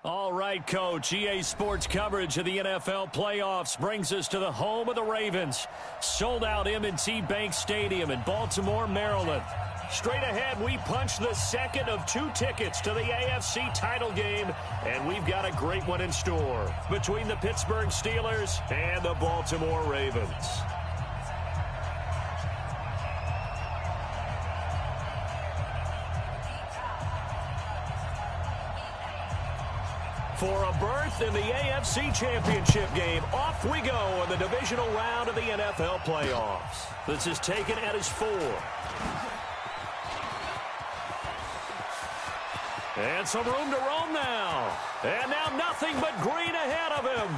All right, Coach. EA Sports coverage of the NFL playoffs brings us to the home of the Ravens. Sold-out M&T Bank Stadium in Baltimore, Maryland. Straight ahead, we punch the second of 2 tickets to the AFC title game, and we've got a great one in store between the Pittsburgh Steelers and the Baltimore Ravens. For a berth in the AFC Championship game, off we go in the divisional round of the NFL playoffs. This is taken at his 4. And some room to roam now. And now nothing but green ahead of him.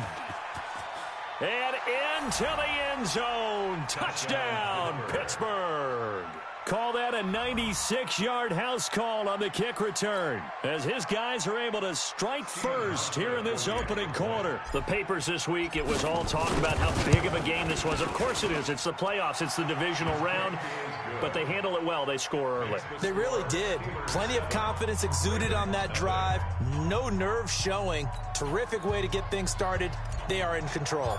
And into the end zone. Touchdown, Pittsburgh. Call that a 96-yard house call on the kick return, as his guys are able to strike first here in this opening quarter. The papers this week, it was all talk about how big of a game this was. Of course it is. It's the playoffs. It's the divisional round. But they handle it well. They score early. They really did. Plenty of confidence exuded on that drive. No nerve showing. Terrific way to get things started. They are in control.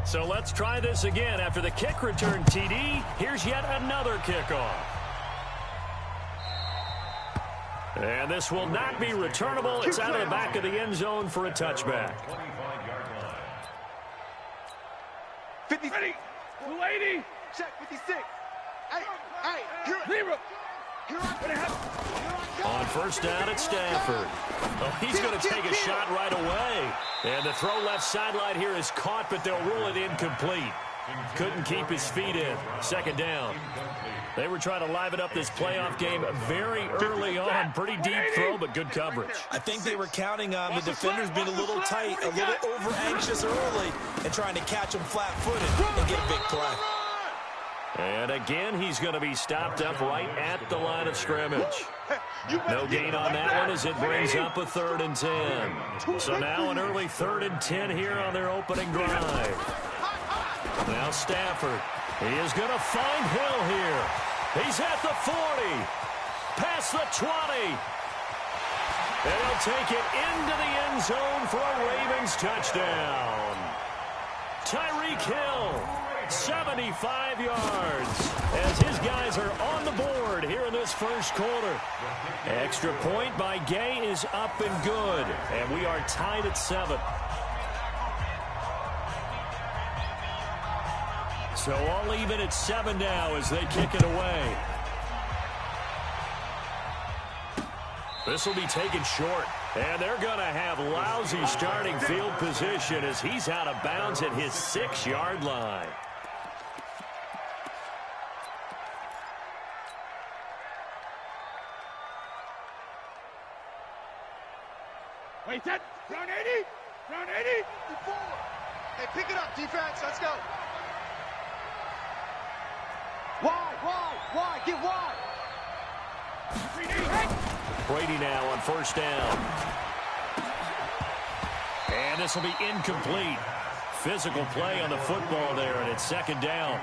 So let's try this again. After the kick return, TD, here's yet another kickoff. And this will not be returnable. It's out of the back of the end zone for a touchback. 50, 280, check 56. Hey, here. On first down at Stafford. Oh, he's going to take a shot right away. And the throw left sideline here is caught, but they'll rule it incomplete. Couldn't keep his feet in. Second down. They were trying to liven up this playoff game very early on. Pretty deep throw, but good coverage. I think they were counting on the defenders being a little tight, a little over-anxious early, and trying to catch them flat-footed and get a big play. And again, he's going to be stopped up right at the line of scrimmage. No gain on that one as it brings up a 3rd and 10. So now an early 3rd and 10 here on their opening drive. Now Stafford. He is going to find Hill here. He's at the 40. Past the 20. And he'll take it into the end zone for a Ravens touchdown. Tyreek Hill. 75 yards as his guys are on the board here in this first quarter. Extra point by Gay is up and good, and we are tied at 7. So all even at 7 now as they kick it away. This will be taken short, and they're going to have lousy starting field position as he's out of bounds at his 6-yard line. Wait, that. Round 80. Round 80. Hey, pick it up, defense. Let's go. Wide. Get wide. Brady now on first down. And this will be incomplete. Physical play on the football there, and it's 2nd down.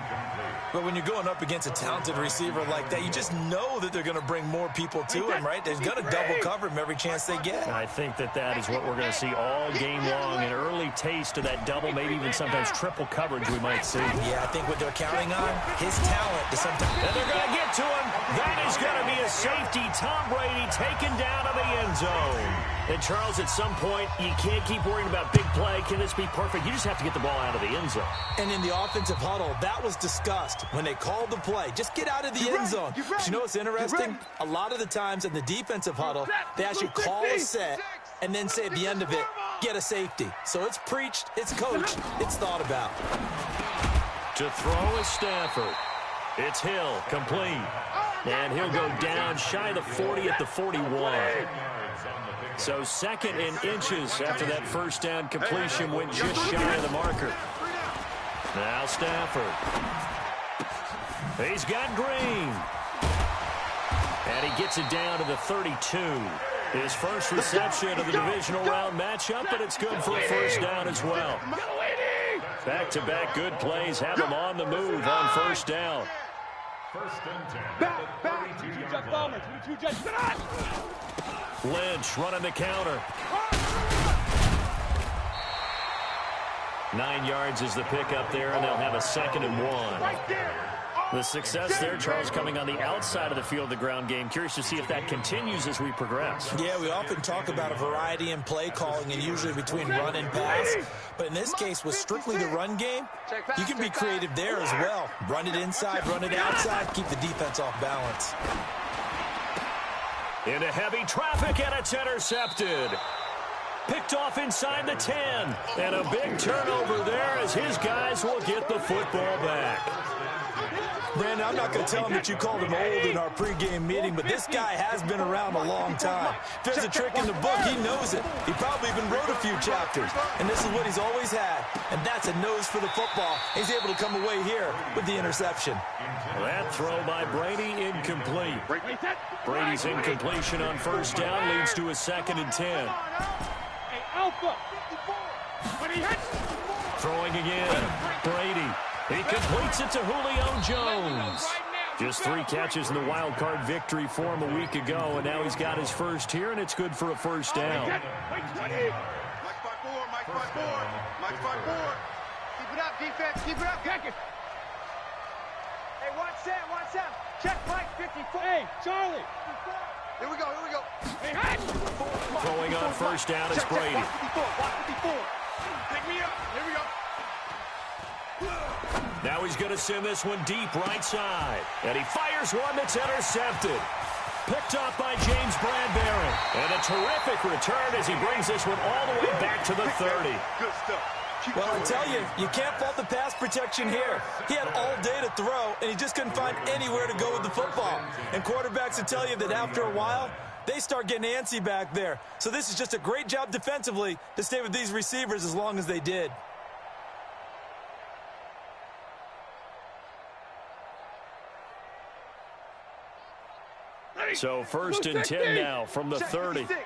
But when you're going up against a talented receiver like that, you just know that they're going to bring more people to him, right? They're going to double cover him every chance they get. I think that is what we're going to see all game long. An early taste of that double, maybe even sometimes triple coverage we might see. Yeah, I think what they're counting on, his talent to sometimes. And they're going to get to him. That is going to be a safety. Tom Brady taken down to the end zone. And, Charles, at some point, you can't keep worrying about big play. Can this be perfect? You just have to get the ball out of the end zone. And in the offensive huddle, that was discussed when they called the play. Just get out of the end zone. But you know what's interesting? A lot of the times in the defensive huddle, they actually call a set and then say at the end of it, get a safety. So it's preached, it's coached, it's thought about. To throw is Stafford. It's Hill, complete. And he'll go down shy of the 40 at the 41. So 2nd and inches after that first down completion went just shy of the marker. Now Stafford. He's got Green. And he gets it down to the 32. His first reception of the divisional round matchup, but it's good for a first down as well. Back-to-back good plays have him on the move on first down. First and 10. Back. 22-yard bomber. 22 judge. Lynch running the counter. 9 yards is the pickup there, and they'll have a 2nd and 1. Right there. The success there, Charles, coming on the outside of the field, the ground game. Curious to see if that continues as we progress. Yeah, we often talk about a variety in play calling and usually between run and pass. But in this case, with strictly the run game, you can be creative there as well. Run it inside, run it outside, keep the defense off balance. Into heavy traffic, and it's intercepted. Picked off inside the 10. And a big turnover there as his guys will get the football back. Brandon, I'm not going to tell him that you called him old in our pregame meeting, but this guy has been around a long time. If there's a trick in the book, he knows it. He probably even wrote a few chapters, and this is what he's always had, and that's a nose for the football. He's able to come away here with the interception. That throw by Brady incomplete. Brady's incompletion on first down leads to a 2nd and 10. Hey, Alpha. Throwing again. Brady. He completes it to Julio Jones. Just 3 catches in the wild card victory for him a week ago, and now he's got his first here, and it's good for a first down. Mike 5-4. Keep it up, defense. Keep it up. Kick it. Hey, watch that. Check Mike 54. Hey, Charlie. Here we go. Hey, hot. Throwing on first down is Brady. Watch 54. Pick me up. Here we go. Now he's going to send this one deep right side. And he fires one that's intercepted. Picked off by James Bradbury. And a terrific return as he brings this one all the way back to the 30. Good stuff. Well, I tell you, you can't fault the pass protection here. He had all day to throw, and he just couldn't find anywhere to go with the football. And quarterbacks will tell you that after a while, they start getting antsy back there. So this is just a great job defensively to stay with these receivers as long as they did. So 1st and 10 now from the 30. 10.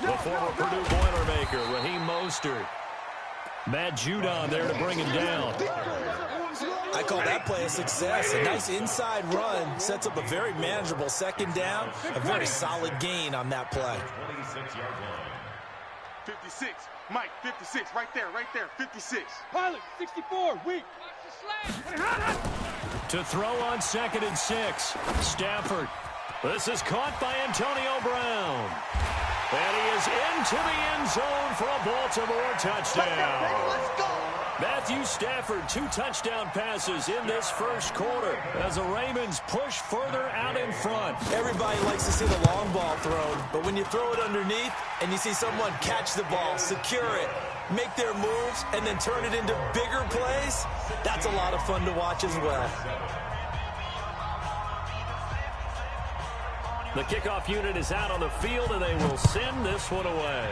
The former Purdue Boilermaker, Raheem Mostert. Matt Judon there to bring him down. I call that play a success. A nice inside run sets up a very manageable 2nd down. A very solid gain on that play. 56. Mike, 56. Right there. 56. Pilot, 64. Weak. To throw on 2nd and 6. Stafford. This is caught by Antonio Brown. And he is into the end zone for a Baltimore touchdown. Let's go. Matthew Stafford, 2 touchdown passes in this first quarter as the Ravens push further out in front. Everybody likes to see the long ball thrown, but when you throw it underneath and you see someone catch the ball, secure it, make their moves, and then turn it into bigger plays, that's a lot of fun to watch as well. The kickoff unit is out on the field, and they will send this one away.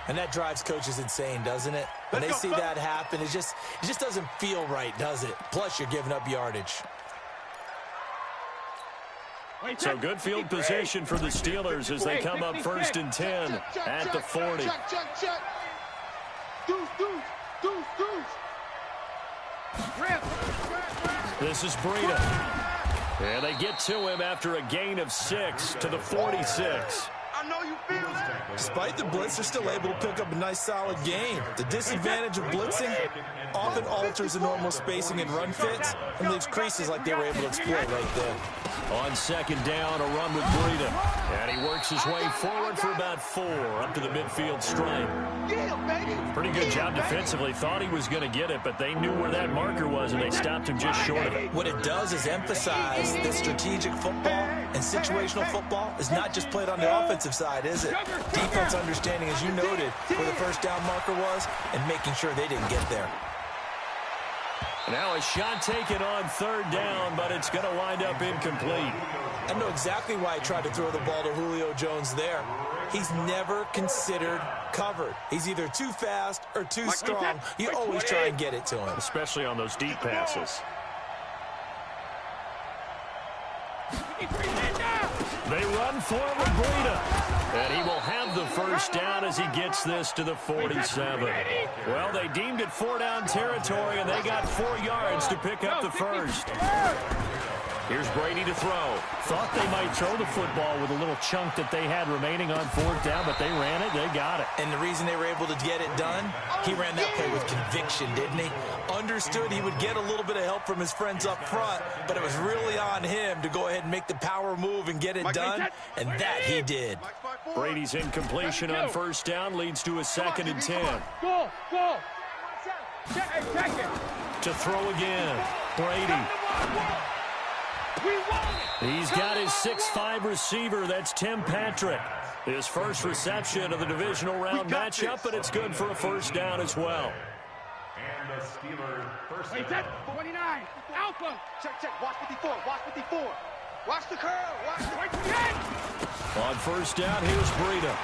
And that drives coaches insane, doesn't it? When they see that happen, it just doesn't feel right, does it? Plus, you're giving up yardage. So good field position for the Steelers as they come up 1st and 10 at the 40. Check. Deuce. This is Breida. And they get to him after a gain of 6 to the 46. I know you feel that. Despite the blitz, they're still able to pick up a nice, solid gain. The disadvantage of blitzing often alters the normal spacing and run fits and leaves creases like they were able to exploit right there. On 2nd down, a run with Breida. And he works his way forward for about 4 up to the midfield stripe. Pretty good job defensively. Thought he was going to get it, but they knew where that marker was, and they stopped him just short of it. What it does is emphasize that strategic football and situational football is not just played on the offensive side, is it? Defense understanding, as you noted, where the first down marker was and making sure they didn't get there. Now a shot taken on 3rd down, but it's going to wind up incomplete. I know exactly why he tried to throw the ball to Julio Jones there. He's never considered covered. He's either too fast or too strong. You always try and get it to him. Especially on those deep passes. They run for him with Breida. And he will have the first down as he gets this to the 47. Well, they deemed it 4-down territory, and they got 4 yards to pick up the first. Here's Brady to throw. Thought they might throw the football with a little chunk that they had remaining on 4th down, but they ran it, they got it. And the reason they were able to get it done, he ran that play with conviction, didn't he? Understood he would get a little bit of help from his friends up front, but it was really on him to go ahead and make the power move and get it done, and that he did. Brady's incompletion on 1st down leads to a 2nd and 10. Go! Check it! To throw again, Brady. He's got his 6'5" receiver. That's Tim Patrick. His first reception of the divisional round matchup, but it's good for a 1st down as well. And the Steelers first down. 29. Alpha. Check. Watch 54. Watch the curl. Watch the right to On 1st down, here's Breida.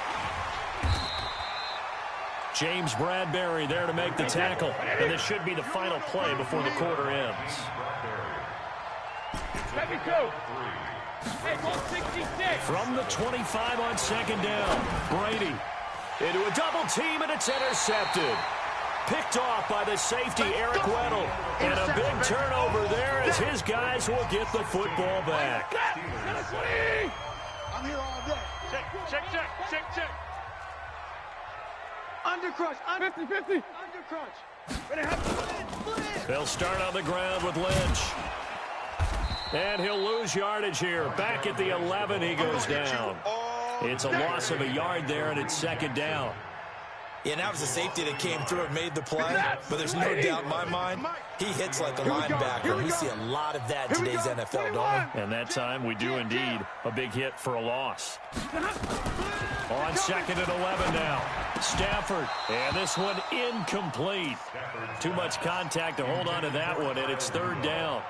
James Bradbury there to make the tackle. And this should be the final play before the quarter ends. 72. Hey, 66. From the 25 on 2nd down, Brady into a double team, and it's intercepted. Picked off by the safety, Eric Weddle. And a big turnover there as his guys will get the football back. I'm here all day. Check. Undercrunch. 50. Undercrunch. They'll start on the ground with Lynch. And he'll lose yardage here. Back at the 11, he goes down. It's a loss of a yard there, and it's 2nd down. Yeah, that was the safety that came through and made the play, but there's no doubt in my mind, he hits like a linebacker. We see a lot of that in today's NFL, don't we? And that time we do indeed a big hit for a loss. On 2nd and 11 now. Stafford, and this one incomplete. Too much contact to hold on to that one, and it's 3rd down.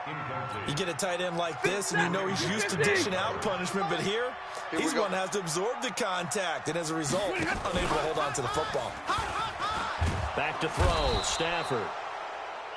You get a tight end like this, and you know he's used to dishing out punishment, but here, he's one that has to absorb the contact, and as a result, unable to hold on to the football. Back to throw, Stafford.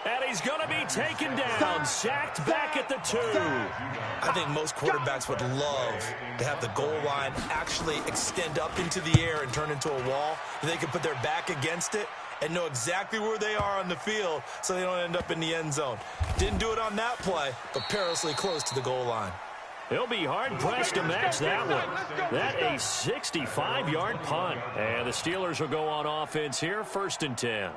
And he's going to be taken down, sacked back at the 2. I think most quarterbacks would love to have the goal line actually extend up into the air and turn into a wall. They can put their back against it and know exactly where they are on the field so they don't end up in the end zone. Didn't do it on that play, but perilously close to the goal line. He'll be hard-pressed to match that one. That a 65-yard punt. And the Steelers will go on offense here, 1st and 10.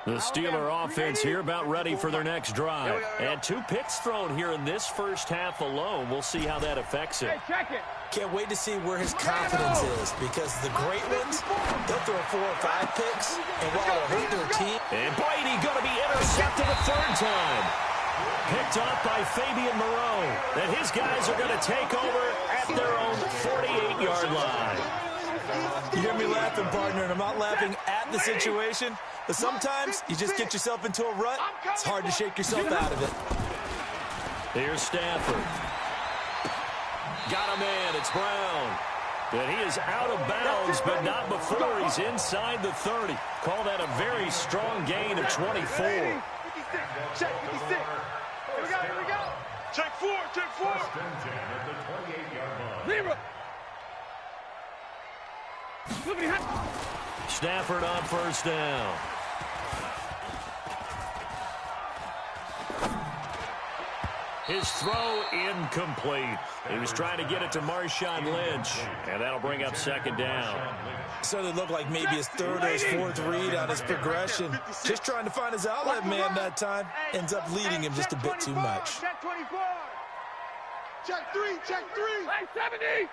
The Steeler offense here about ready for their next drive. And 2 picks thrown here in this first half alone. We'll see how that affects it. Can't wait to see where his confidence is, because the great ones, they'll throw 4 or 5 picks, and while they'll hurt their team. And Brady going to be intercepted a 3rd time. Picked off by Fabian Moreau. And his guys are going to take over at their own 48-yard line. You hear me laughing, partner, and I'm not laughing at the situation, but sometimes you just get yourself into a rut. It's hard to shake yourself out of it. Here's Stafford. Got a man. It's Brown. And he is out of bounds, but not before he's inside the 30. Call that a very strong gain of 24. 56. Check 56. Here we go. Check 4. Zero. Stafford on 1st down. His throw incomplete. He was trying to get it to Marshawn Lynch, and that'll bring up 2nd down. So it looked like maybe his 3rd or his 4th read on his progression. Just trying to find his outlet man that time. Ends up leading him just a bit too much. Check 24. Check 3. Hey, 70.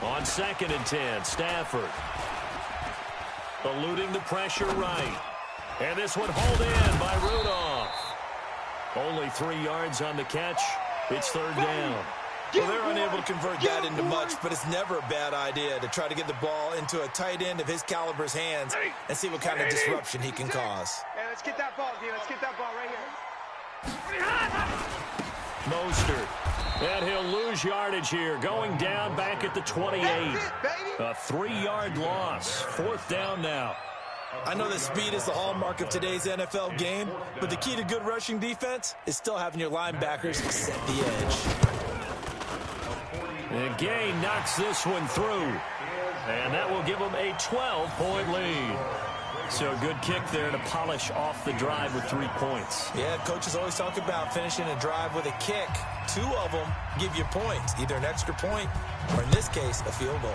On 2nd and 10, Stafford. Eluding the pressure right. And this one hauled in by Rudolph. Only 3 yards on the catch. It's 3rd down. Well, they're unable to convert that into much, but it's never a bad idea to try to get the ball into a tight end of his caliber's hands and see what kind of disruption he can cause. Hey, let's get that ball, D. Let's get that ball right here. Mostert. And he'll lose yardage here, going down back at the 28. A 3-yard loss. 4th down now. I know that speed is the hallmark of today's NFL game, but the key to good rushing defense is still having your linebackers set the edge. And Gay knocks this one through. And that will give them a 12-point lead. So a good kick there to polish off the drive with 3 points. Yeah, coaches always talk about finishing a drive with a kick. 2 of them give you points, either an extra point or, in this case, a field goal.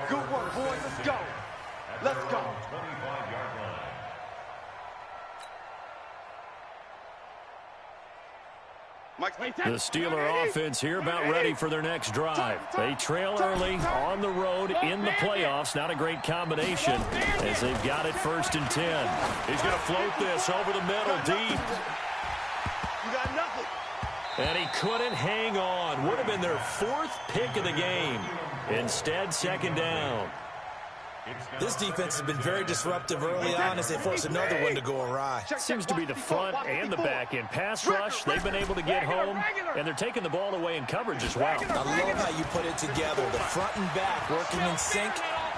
Good work, boys. Let's go. Let's go. The Steeler offense here about ready for their next drive. They trail early on the road in the playoffs. Not a great combination as they've got it 1st and 10. He's going to float this over the middle deep. You got nothing. And he couldn't hang on. Would have been their 4th pick of the game. Instead, 2nd down. This defense has been very disruptive early on as they force another one to go awry. Seems to be the front and the back end. Pass rush, they've been able to get home, and they're taking the ball away in coverage as well. I love how you put it together. The front and back working in sync,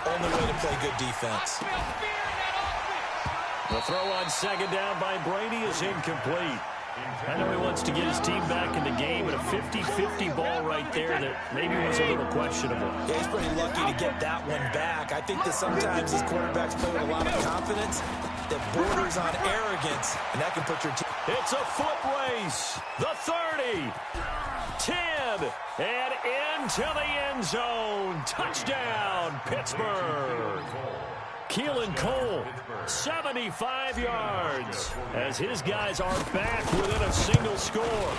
only way to play good defense. The throw on 2nd down by Brady is incomplete. I know he wants to get his team back in the game, but a 50-50 ball right there that maybe was a little questionable. Yeah, he's pretty lucky to get that one back. I think that sometimes these quarterbacks play with a lot of confidence that borders on arrogance, and that can put your team. It's a foot race. The 30, 10, and into the end zone. Touchdown, Pittsburgh. Keelan Cole, 75 yards, as his guys are back within a single score.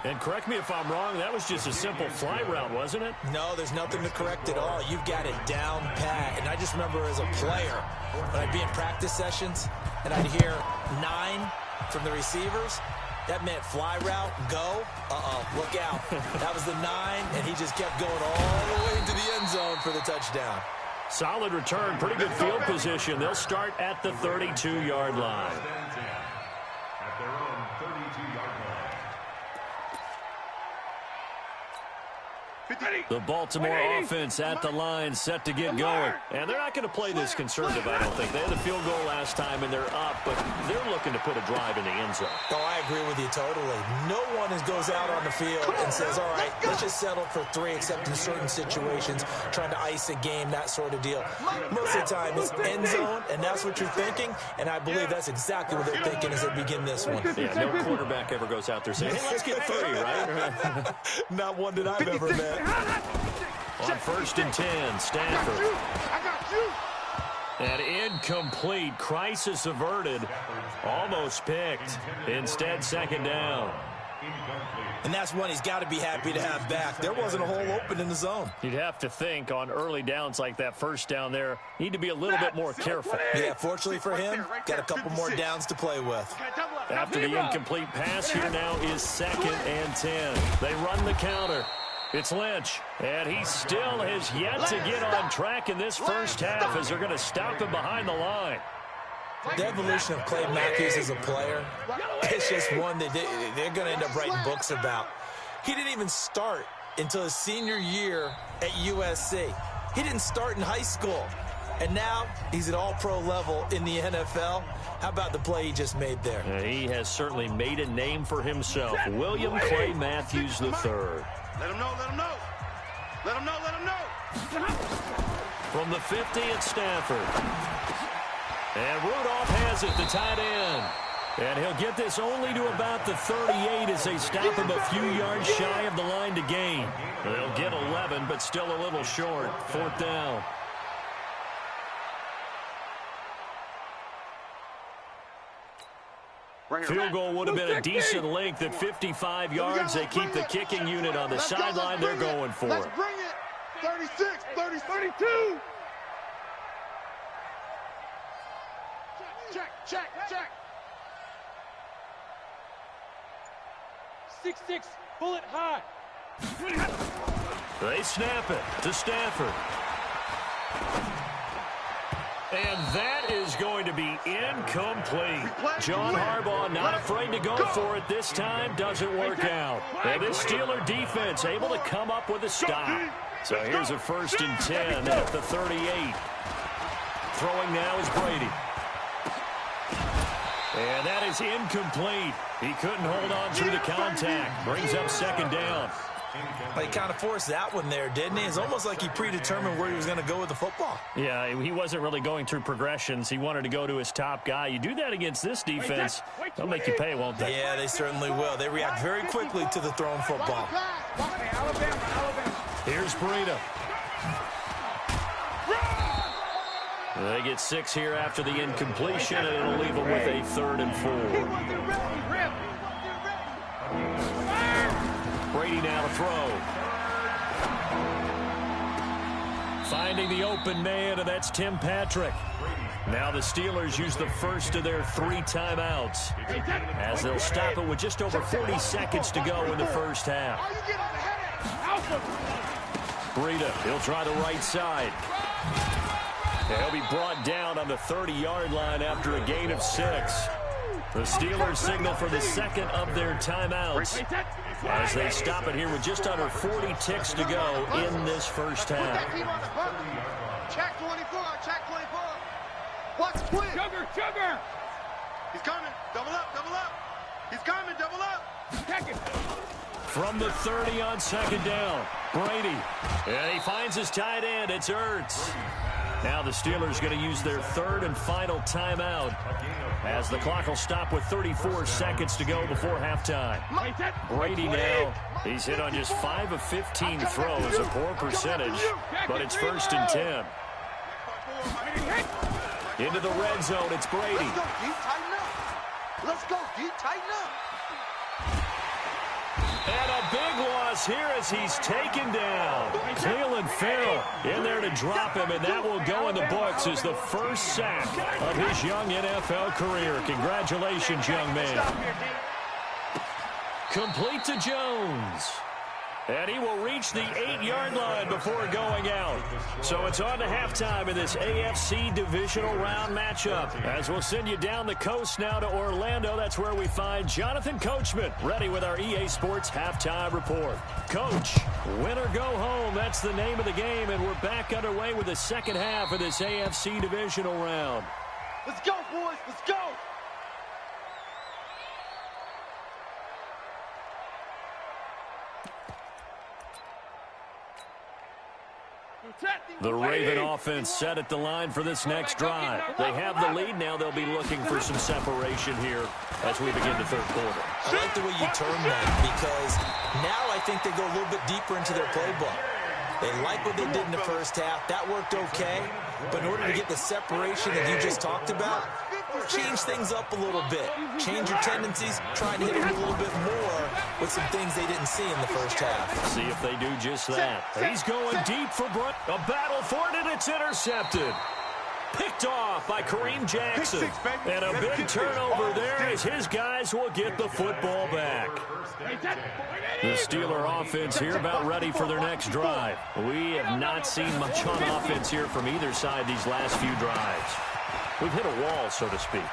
And correct me if I'm wrong, that was just a simple fly route, wasn't it? No, there's nothing to correct at all. You've got it down pat. And I just remember as a player, when I'd be in practice sessions, and I'd hear 9 from the receivers, that meant fly route, go, look out. That was the 9, and he just kept going all the way into the end zone for the touchdown. Solid return, pretty good field position. They'll start at the 32-yard line. At their own 32-yard line. The Baltimore offense at the line, set to get going. And they're not going to play this conservative, I don't think. They had a field goal last time, and they're up, but they're looking to put a drive in the end zone. Oh, I agree with you totally. No one goes out on the field and says, all right, let's just settle for 3, except in certain situations, trying to ice a game, that sort of deal. Most of the time, it's end zone, and that's what you're thinking, and I believe that's exactly what they're thinking as they begin this one. Yeah, no quarterback ever goes out there saying, hey, let's get 3, right? Not one that I've ever met. On 1st and 10, Stafford. And incomplete. Crisis averted. Almost picked. Instead, 2nd down. And that's one he's got to be happy to have back. There wasn't a hole open in the zone. You'd have to think on early downs like that 1st down there, need to be a little bit more careful. Yeah, fortunately for him, got a couple more downs to play with. After the incomplete pass, here now is 2nd and 10. They run the counter. It's Lynch, and he still has yet to get on track in this first half as they're going to stop him behind the line. The evolution of Clay Matthews as a player, it's just one that they're going to end up writing books about. He didn't even start until his senior year at USC. He didn't start in high school, and now he's at all-pro level in the NFL. How about the play he just made there? He has certainly made a name for himself. William Clay Matthews III. Let him know, let him know. Let him know, let him know. From the 50 at Stafford. And Rudolph has it, the tight end. And he'll get this only to about the 38 as they stop him a few yards shy of the line to gain. They'll get 11, but still a little short. 4th down. Field goal would have been a decent length at 55 yards. They keep the kicking unit on the sideline. They're going for it. Let's bring it. 36, 30, 32. Check. 6-6, bullet high. They snap it to Stafford. And that is going to be incomplete. John Harbaugh not afraid to go for it this time. Doesn't work out. And this Steeler defense able to come up with a stop. So here's a 1st and 10 at the 38. Throwing now is Brady. And that is incomplete. He couldn't hold on through the contact. Brings up second down. He kind of forced that one there, didn't he? It's almost like he predetermined where he was going to go with the football. Yeah, he wasn't really going through progressions. He wanted to go to his top guy. You do that against this defense, they'll make you pay, won't they? Yeah, they certainly will. They react very quickly to the thrown football. Here's Breida. They get 6 here after the incompletion, and it'll leave them with a 3rd and 4. Brady now to throw. Finding the open man, and that's Tim Patrick. Now the Steelers use the first of their 3 timeouts, as they'll stop it with just over 40 seconds to go in the first half. Breida, he'll try the right side. He'll be brought down on the 30-yard line after a gain of 6. The Steelers signal for the second of their timeouts as they stop it here with just under 40 ticks to go in this first half. Check 24, check 24. What's quick? Sugar! He's coming. Double up. He's coming, double up. Check it. From the 30 on second down, Brady. And he finds his tight end. It's Ertz. Now the Steelers going to use their 3rd and final timeout as the clock will stop with 34 seconds to go before halftime. Brady now, he's hit on just 5 of 15 throws, a poor percentage, but it's 1st and 10. Into the red zone, it's Brady. Let's go, D, tighten up. And a big loss here as he's taken down. Cleveland Farrell in there to drop him, and that will go in the books as the first sack of his young NFL career. Congratulations, young man. Complete to Jones. And he will reach the 8-yard line before going out. So it's on to halftime in this AFC divisional round matchup. As we'll send you down the coast now to Orlando. That's where we find Jonathan Coachman ready with our EA Sports halftime report. Coach, win or go home. That's the name of the game. And we're back underway with the second half of this AFC divisional round. Let's go, boys. Let's go. The Raven offense set at the line for this next drive. They have the lead. Now they'll be looking for some separation here as we begin the third quarter. I like the way you term that because now I think they go a little bit deeper into their playbook. They like what they did in the first half. That worked okay. But in order to get the separation that you just talked about, change things up a little bit. Change your tendencies. Try and hit them a little bit more with some things they didn't see in the first half. See if they do just that. He's going deep for Brunt. A battle for it, and it's intercepted. Picked off by Kareem Jackson. And a big turnover there as his guys will get the football back. The Steeler offense here about ready for their next drive. We have not seen much on offense here from either side these last few drives. We've hit a wall, so to speak.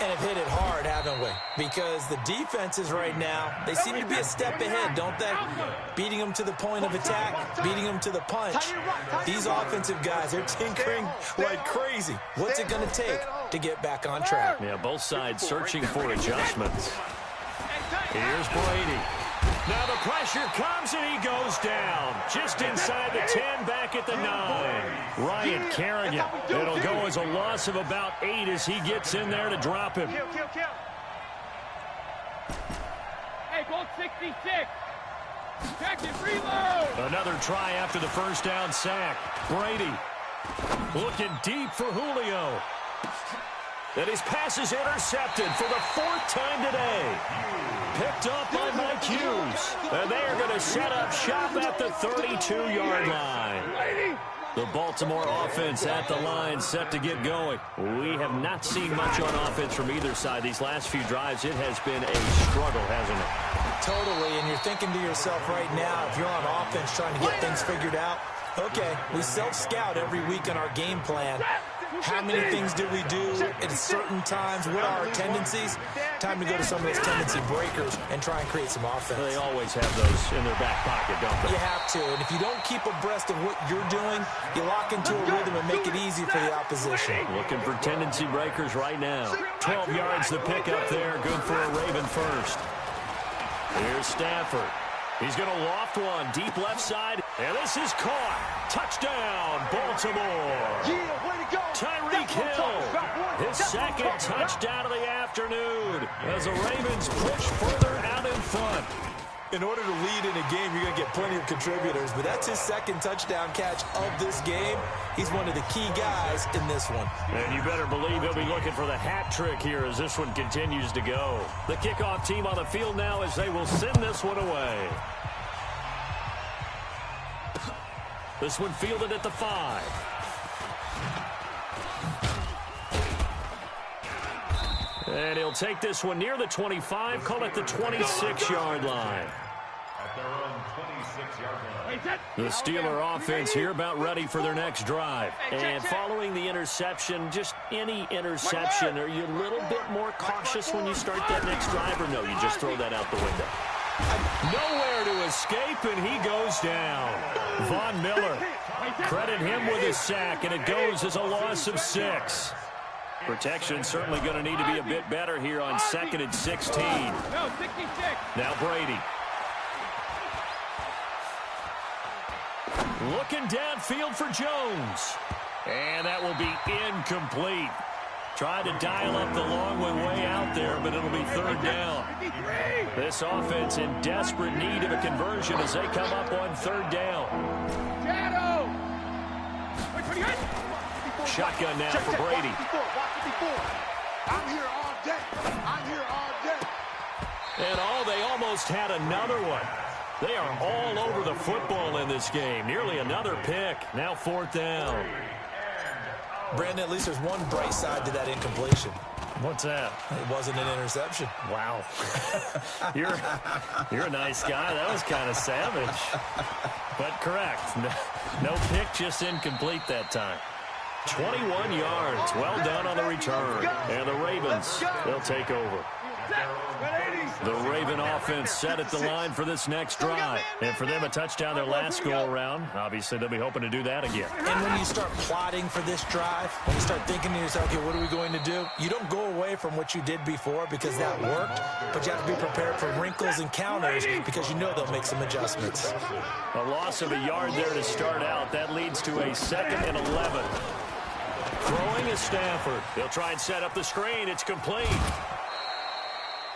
And have hit it hard, haven't we? Because the defenses right now, they seem to be a step ahead, don't they? Beating them to the point of attack, beating them to the punch. These offensive guys, they're tinkering like crazy. What's it going to take to get back on track? Yeah, both sides searching for adjustments. Here's Brady. Now the pressure comes and he goes down. Just inside the 10, back at the 9. Ryan Kerrigan. It'll go as a loss of about 8 as he gets in there to drop him. Kill. Hey, ball 66. Check it, reload. Another try after the first down sack. Brady looking deep for Julio. And his pass is intercepted for the 4th time today. Picked up by Mike Hughes. And they are going to set up shop at the 32-yard line. The Baltimore offense at the line set to get going. We have not seen much on offense from either side. These last few drives, it has been a struggle, hasn't it? Totally, and you're thinking to yourself right now, if you're on offense trying to get things figured out, okay, we self-scout every week on our game plan. How many things did we do at certain times? What are our tendencies? Time to go to some of those tendency breakers and try and create some offense. They always have those in their back pocket, don't they? You have to. And if you don't keep abreast of what you're doing, you lock into a rhythm and make it easy for the opposition. Looking for tendency breakers right now. 12 yards to pick up there. Good for a Raven first. Here's Stafford. He's going to loft one deep left side. And this is caught. Touchdown, Baltimore. Tyreek Hill, his second touchdown of the afternoon as the Ravens push further out in front. In order to lead in a game, you're going to get plenty of contributors, but that's his second touchdown catch of this game. He's one of the key guys in this one. And you better believe he'll be looking for the hat trick here as this one continues to go. The kickoff team on the field now as they will send this one away. This one fielded at the 5. And he'll take this one near the 25, call it the 26-yard line. At their own 26-yard line. The Steeler offense here about ready for their next drive. And following the interception, just any interception, are you a little bit more cautious when you start that next drive, or no, you just throw that out the window? Nowhere to escape, and he goes down. Von Miller, credit him with his sack, and it goes as a loss of 6. Protection certainly going to need to be a bit better here on 2nd and 16. No, 66. Now Brady. Looking downfield for Jones. And that will be incomplete. Tried to dial up the long way out there, but it'll be 3rd down. This offense in desperate need of a conversion as they come up on 3rd down. Shadow. Shotgun now for Brady. I'm here all day. And they almost had another one. They are all over the football in this game. Nearly another pick. Now 4th down. Brandon, at least there's one bright side to that incompletion. What's that? It wasn't an interception. Wow. You're a nice guy. That was kind of savage. But correct. No pick, just incomplete that time. 21 yards. Well done on the return. And the Ravens, they'll take over. The Raven offense set at the line for this next drive. And for them, a touchdown their last go-around. Obviously, they'll be hoping to do that again. And when you start plotting for this drive, when you start thinking to yourself, okay, what are we going to do? You don't go away from what you did before because that worked, but you have to be prepared for wrinkles and counters because you know they'll make some adjustments. A loss of a yard there to start out. That leads to a 2nd and 11. Throwing is Stafford. They'll try and set up the screen. It's complete.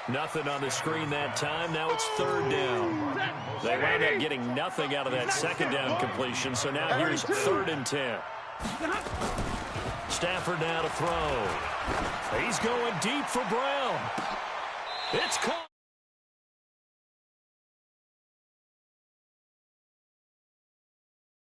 Nothing on the screen that time. Now it's 3rd down. They wound up getting nothing out of that 2nd down completion, so now here's 3rd and 10. Stafford now to throw. He's going deep for Brown. It's caught.